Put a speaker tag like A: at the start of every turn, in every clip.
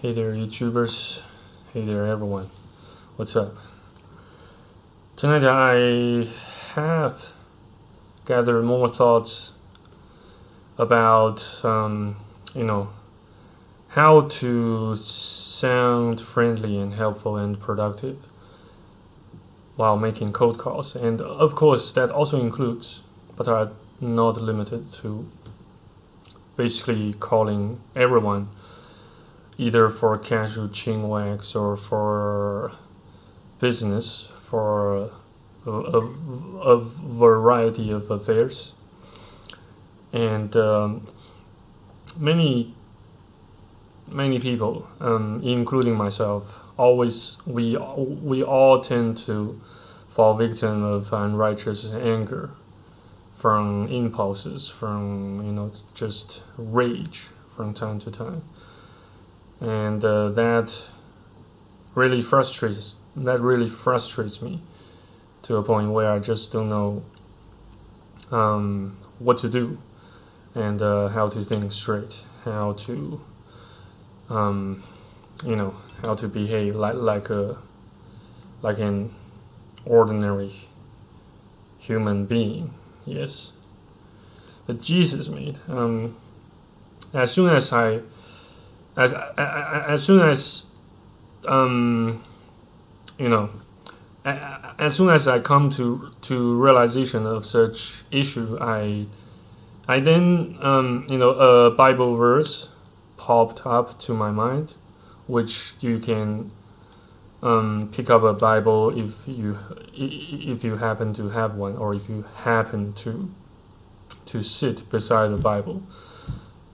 A: Hey there, YouTubers. Hey there, everyone. What's up? Tonight I have gathered more thoughts about, how to sound friendly and helpful and productive while making cold calls. And of course, that also includes, but are not limited to, basically calling everyone either for casual chinwags or for business, for a variety of affairs. And many people, including myself, we all tend to fall victim of unrighteous anger from impulses, from just rage from time to time. And that really frustrates me to a point where I just don't know what to do and how to think straight, how to how to behave like an ordinary human being. Yes, but Jesus, mate. As soon as I as soon as as soon as I come to realization of such issue, I then a Bible verse popped up to my mind, which you can pick up a Bible if you happen to have one, or if you happen to sit beside the Bible.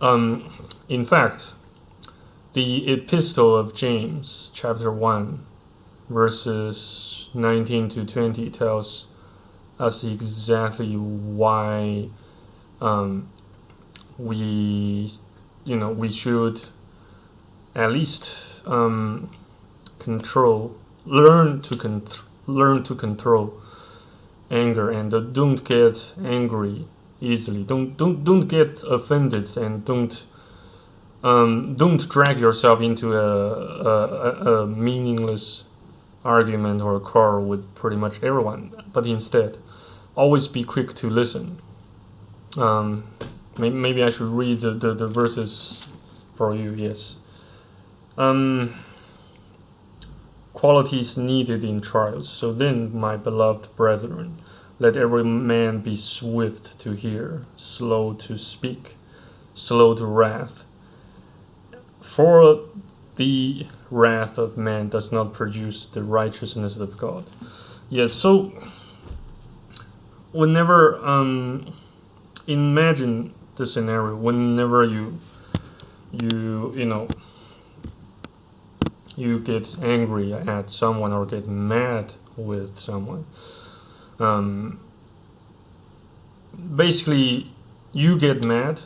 A: In fact, the Epistle of James, chapter 1, verses 19 to 20, tells us exactly why we should at least learn to control anger, and don't get angry easily. Don't get offended, and don't drag yourself into a meaningless argument or a quarrel with pretty much everyone, but instead, always be quick to listen. Maybe I should read the verses for you, yes. Qualities needed in trials. So then, my beloved brethren, let every man be swift to hear, slow to speak, slow to wrath. For the wrath of man does not produce the righteousness of God. Yes, so whenever, imagine the scenario, whenever you get angry at someone or get mad with someone. Basically, you get mad,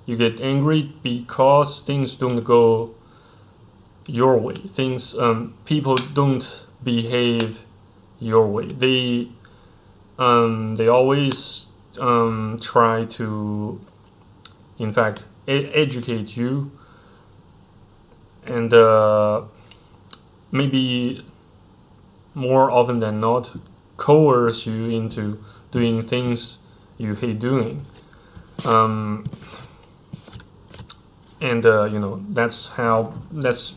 A: you get angry because things don't go your way. People don't behave your way. They always try to, in fact, educate you, and maybe more often than not, coerce you into doing things you hate doing. That's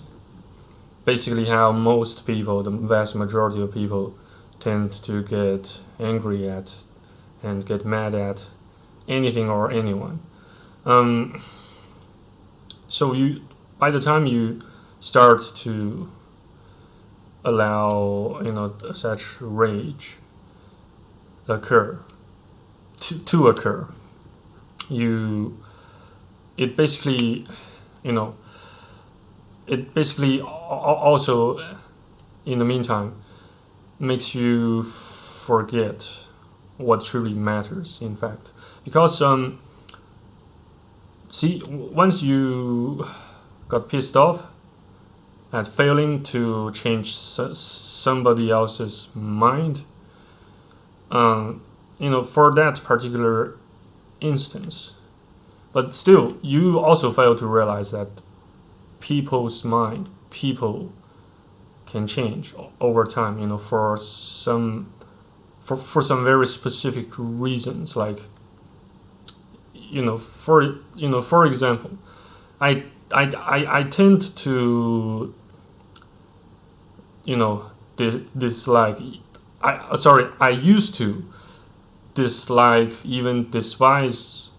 A: basically how most people, the vast majority of people, tend to get angry at and get mad at anything or anyone. So by the time you start to allow such rage occur, it basically also, in the meantime, makes you forget what truly matters, in fact. Because once you got pissed off at failing to change somebody else's mind, for that particular instance, but still, you also fail to realize that people's mind, people can change over time. For some very specific reasons, like for example, I tend to dislike. I used to dislike, even despise,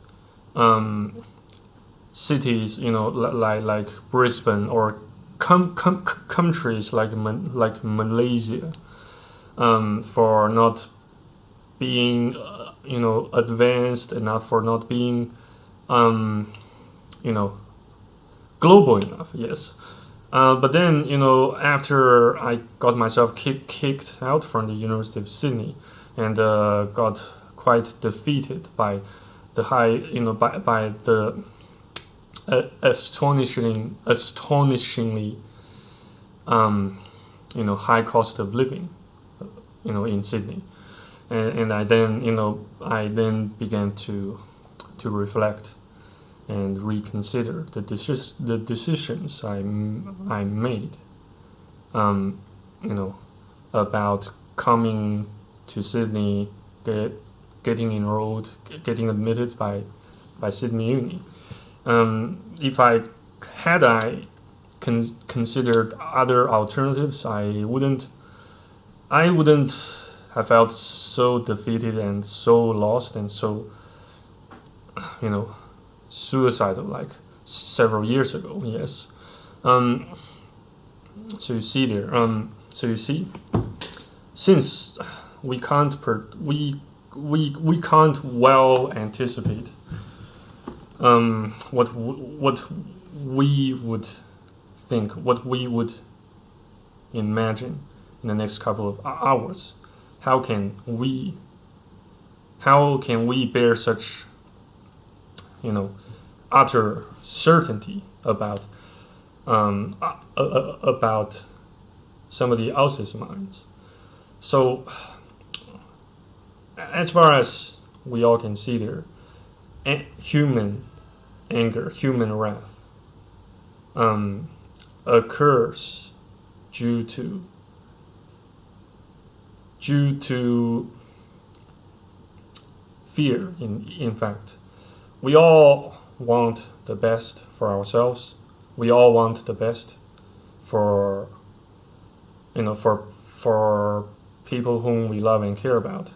A: cities, like Brisbane, or countries like Malaysia, for not being advanced enough, for not being global enough. Yes. But then, after I got myself kicked out from the University of Sydney, and got quite defeated by the by the astonishingly high cost of living, in Sydney, and I then began to reflect and reconsider the decisions I made, about coming to Sydney, getting enrolled, getting admitted by Sydney Uni. If I considered other alternatives, I wouldn't have felt so defeated and so lost and so suicidal like several years ago. Yes. So you see there. So you see, since we can't we can't well anticipate what we would think, what we would imagine in the next couple of hours. How can we bear such utter certainty about somebody else's minds? So, as far as we all can see there, human anger, human wrath, occurs due to fear. In fact, we all want the best for ourselves. We all want the best for people whom we love and care about.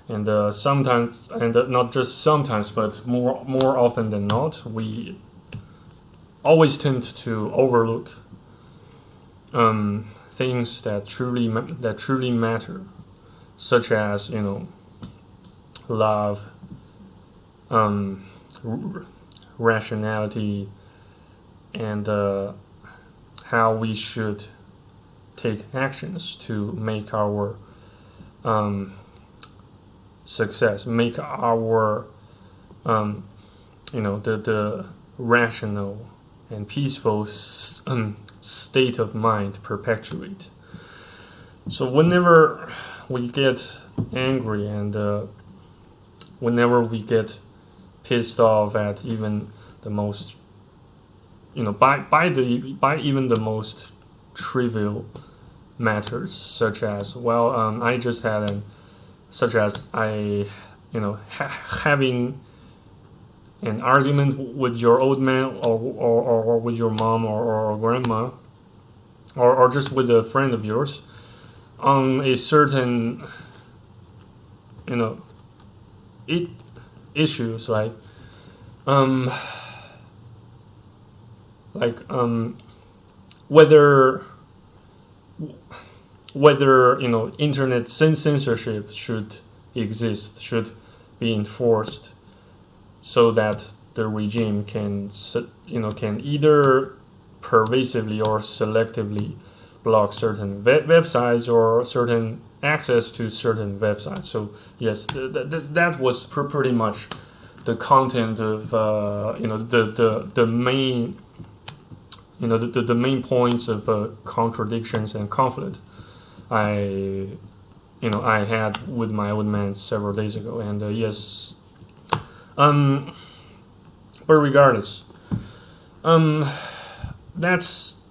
A: And sometimes, and not just sometimes, but more often than not, we always tend to overlook things that truly matter, such as love, rationality, and how we should take actions to make our success, make our the rational and peaceful state of mind perpetuate. So whenever we get angry, and whenever we get pissed off at even the most by even the most trivial matters, such as having an argument with your old man, or with your mom or grandma, or just with a friend of yours on a certain issues, like whether internet censorship should exist, should be enforced, so that the regime can either pervasively or selectively block certain websites, or certain access to certain websites. So yes, that was pretty much the content of the main the main points of contradictions and conflict I had with my old man several days ago. And yes, but regardless, that's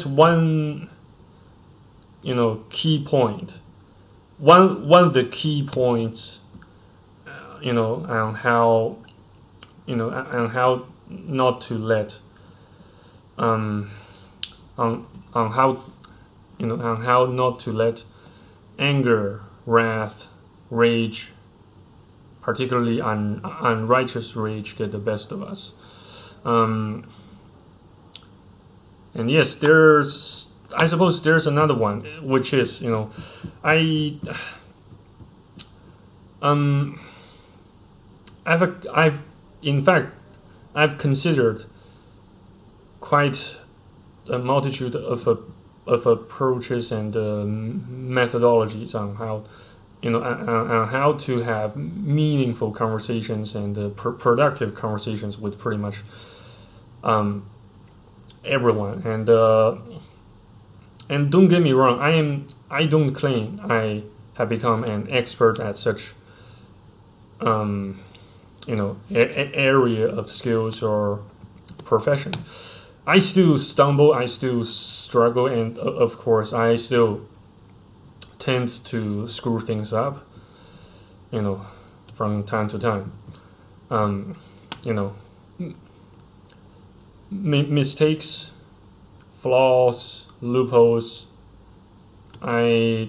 A: one key point. One of the key points, on how not to let on how not to let anger, wrath, rage, particularly unrighteous rage, get the best of us. And yes, I suppose there's another one, which is I've considered quite a multitude of approaches and methodologies on how to have meaningful conversations and productive conversations with pretty much everyone. And don't get me wrong, I don't claim I have become an expert at such area of skills or profession. I still stumble, I still struggle, and of course I still tend to screw things up, from time to time. Mistakes, flaws, loopholes, that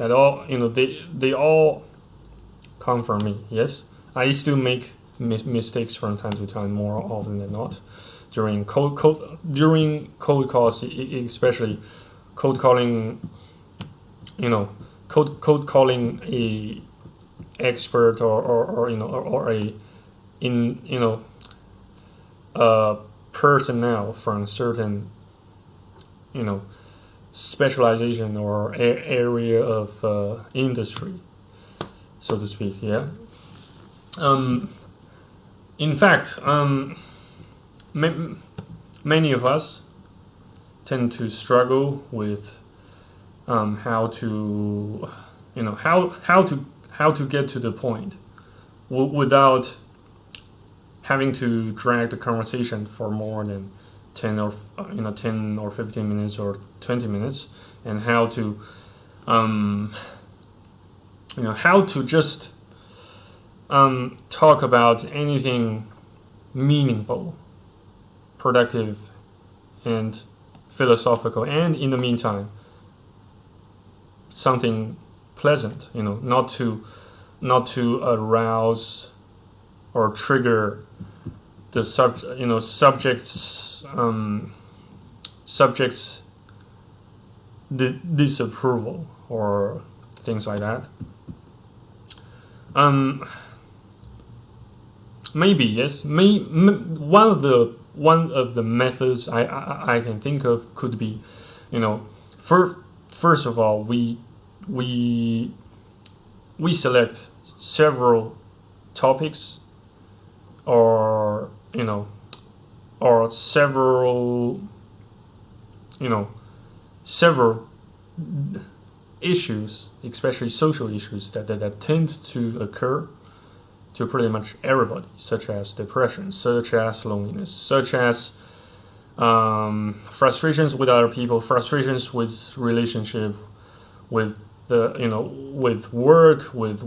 A: all, they all come from me. Yes, I still make mistakes from time to time, more often than not. During cold calls, especially cold calling, cold calling a expert or a personnel from certain specialization or area of industry, so to speak. Yeah. In fact, many of us tend to struggle with how to get to the point without having to drag the conversation for more than 10 or 15 minutes or 20 minutes, and how to just talk about anything meaningful, productive, and philosophical, and in the meantime something pleasant, not to arouse or trigger the subject's disapproval or things like that. Maybe yes. One of the methods I can think of could be, first of all, we select several topics or several issues, especially social issues that tend to occur to pretty much everybody, such as depression, such as loneliness, such as frustrations with other people, frustrations with relationship, with with work, with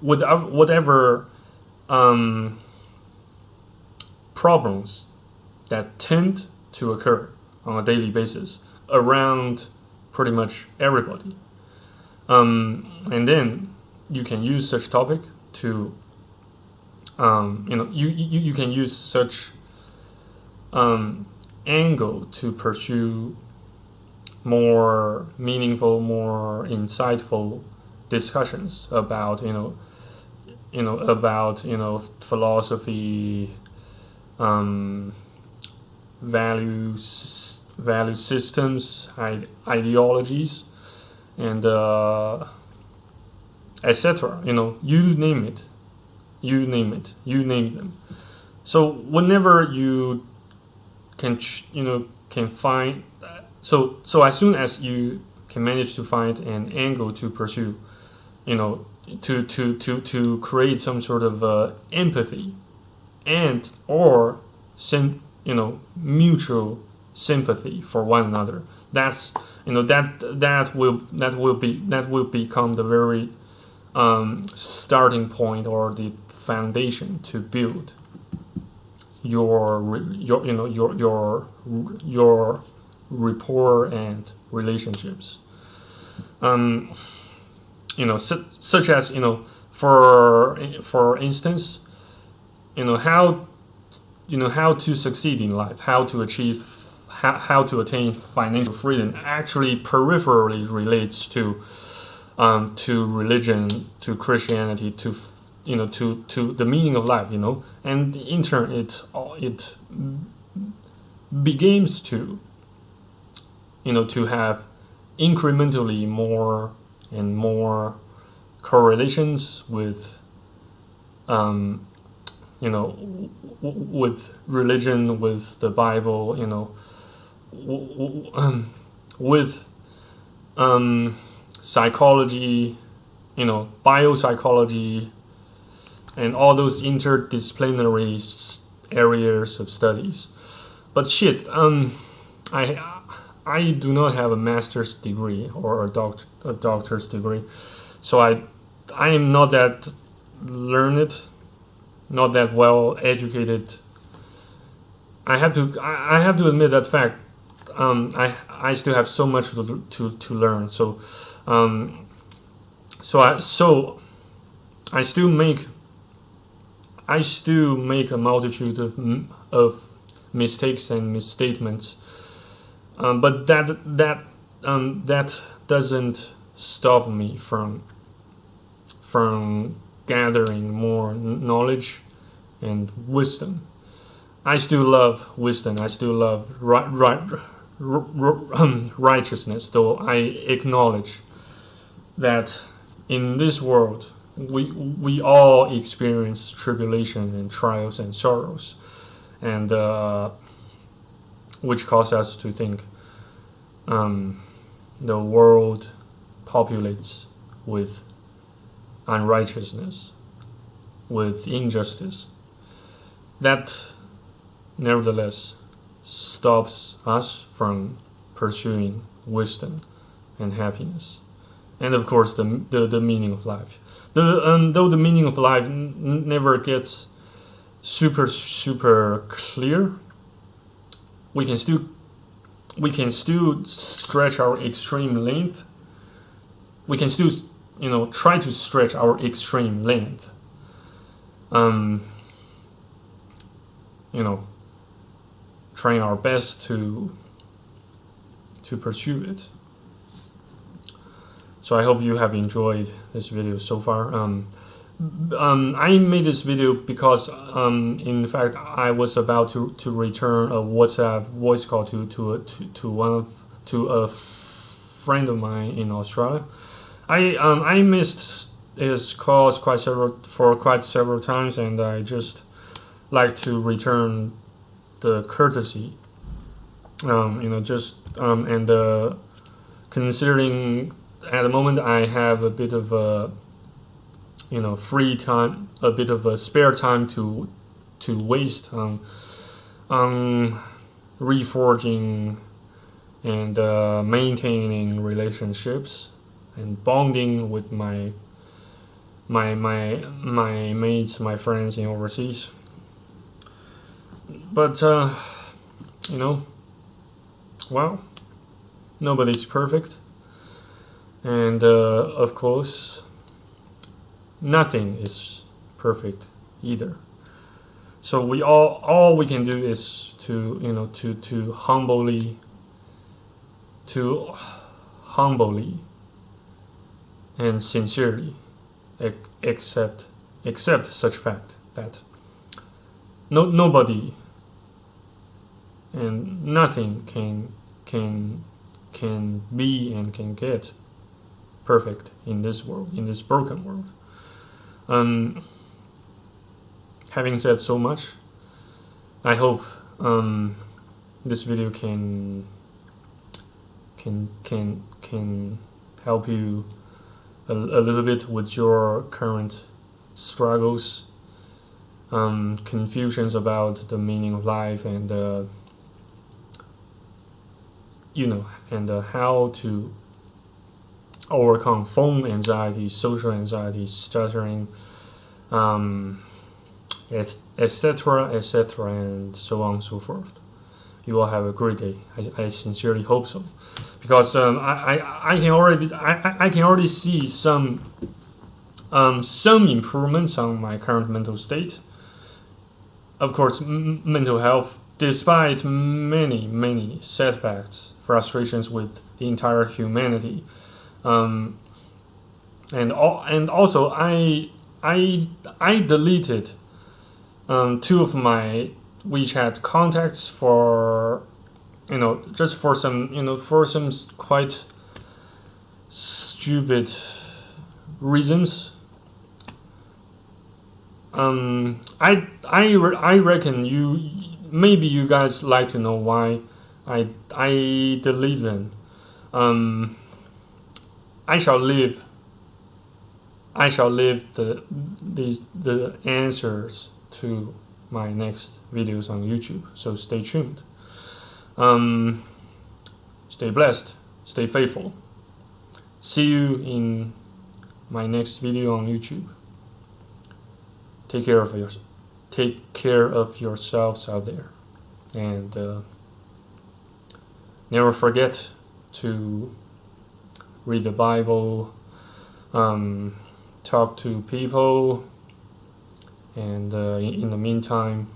A: whatever problems that tend to occur on a daily basis around pretty much everybody. And then you can use such topic to you can use such angle to pursue more meaningful, more insightful discussions about philosophy, value systems, ideologies, and etc. You name it, you name them. So whenever you can find, so as soon as you can manage to find an angle to pursue, to create some sort of empathy and or mutual sympathy for one another. That's that will become the very starting point or the foundation to build your rapport and relationships. Such as for instance, how to succeed in life, how to attain financial freedom actually peripherally relates to religion, to Christianity, to the meaning of life, and in turn it begins to have incrementally more and more correlations with with religion, with the Bible, with psychology, biopsychology, and all those interdisciplinary areas of studies. But I do not have a master's degree or a doctor's degree, so I am not that learned, not that well educated. I have to admit that fact. I still have so much to learn. So I still make a multitude of mistakes and misstatements. But that doesn't stop me from gathering more knowledge and wisdom. I still love wisdom. I still love righteousness, though I acknowledge that in this world we all experience tribulation and trials and sorrows, and which cause us to think the world populates with unrighteousness, with injustice. That nevertheless stops us from pursuing wisdom and happiness, and of course the meaning of life. Though the meaning of life never gets super clear, we can still stretch our extreme length. We can still try to stretch our extreme length. Trying our best to pursue it. So I hope you have enjoyed this video so far. I made this video because, in fact, I was about to return a WhatsApp voice call to a friend of mine in Australia. I missed his calls quite several times, and I just like to return the courtesy. Considering at the moment I have a bit of free time, a bit of a spare time to waste on reforging and maintaining relationships and bonding with my mates, my friends in overseas. But well, nobody's perfect, and of course, nothing is perfect either. So all we can do is to humbly and sincerely accept such fact that nobody and nothing can be and can get perfect in this world, in this broken world. Having said so much, I hope this video can help you a little bit with your current struggles. confusions about the meaning of life and how to overcome phone anxiety, social anxiety, stuttering, etc., etc., and so on and so forth. You will have a great day. I sincerely hope so, because I can already see some improvements on my current mental state. Of course, mental health, despite many setbacks, frustrations with the entire humanity, and also I deleted two of my WeChat contacts for just for some quite stupid reasons. I reckon you guys like to know why I delete them. I shall leave the answers to my next videos on YouTube. So stay tuned. Stay blessed. Stay faithful. See you in my next video on YouTube. Take care of yourselves out there, and never forget to read the Bible, talk to people, and in the meantime,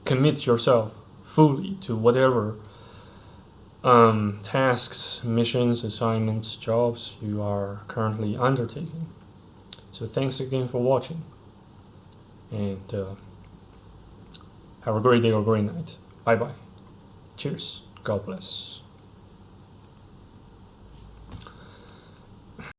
A: commit yourself fully to whatever tasks, missions, assignments, jobs you are currently undertaking. So thanks again for watching, and have a great day or great night. Bye bye. Cheers. God bless.